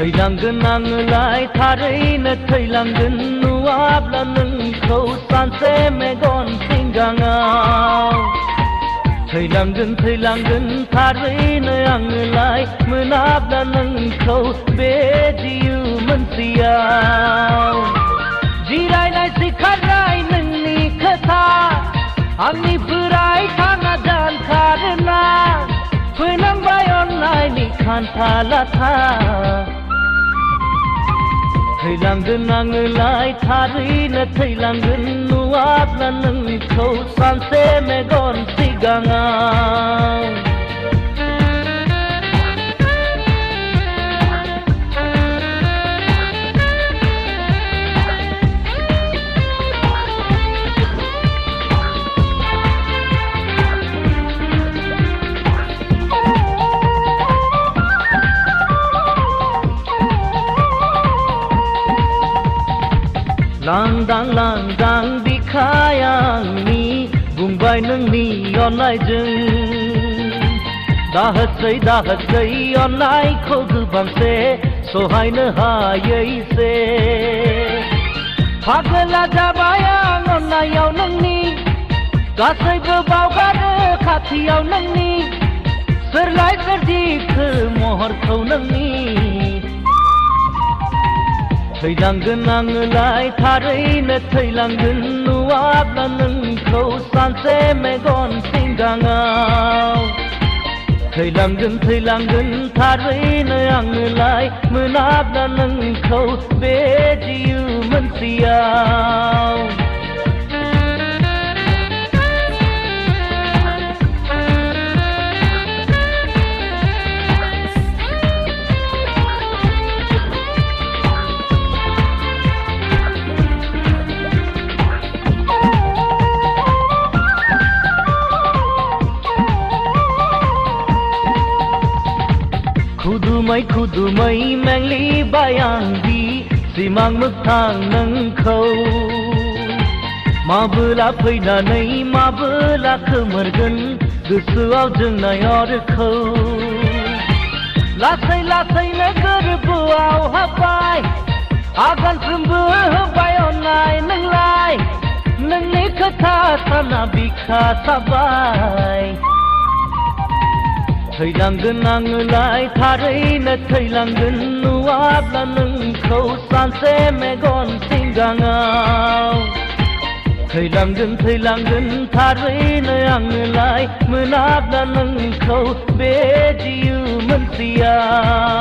थैलांगोन आङोलाय थारैनो थैलांगोन नुवाब्ला नोंखौ सानसे मेगन सिगाङाव थैलांगोन थारैनो आङोलाय मोनाब्ला नोंखौ बे जिउ मोनसेयाव जिरायनाय सिखारनाय नोंनि खोथा आंनिफ्राय थाङा जानखारोना फैनांबाय अननायनि खान्था लाथा थैलांगोन आङोलाय थारैनो थैलांगोन नुवाब्ला नोंखौ सानसे मेगन सिगाङाव लांदां बिखाया आंनि बुंबाय नोंनि अननायजों दाहोसै अननायखौ गोबांसे सहायनो हायैसे फागोला जाबाय आं अननायाव नोंनि गासैबो बावगारो खाथियाव नोंनि सोरलाय सोरजिखो महरखौ नोंनि थैलांगोन आङोलाय थारैनो थैलांगोन नुवाब्ला नोंखौ सानसे मेगन सिगाङाव थैलांगोन थारैनो आङोलाय मोनाब्ला नोंखौ बे जिउ मोनसेयाव खुदुमै मेंलिबाय आंदि सिमां मोगथां नोंखौ माबोला फैनानै माबोला खोमोरगोन गोसोआव जोंनाय अरखौ लासैनो गोरबोआव हाबबाय आगानफ्रोमबो होबाय अननाय नोंलाय नोंनि खोथा साना बिखा साबाय थैलांगोन आङोलाय थारैनो थैलांगोन नुवाब्ला नोंखौ सानसे मेगन सिगाङाव थैलांगोन थारैनो आङोलाय मोनाब्ला नोंखौ बे जिउ मोनसेयाव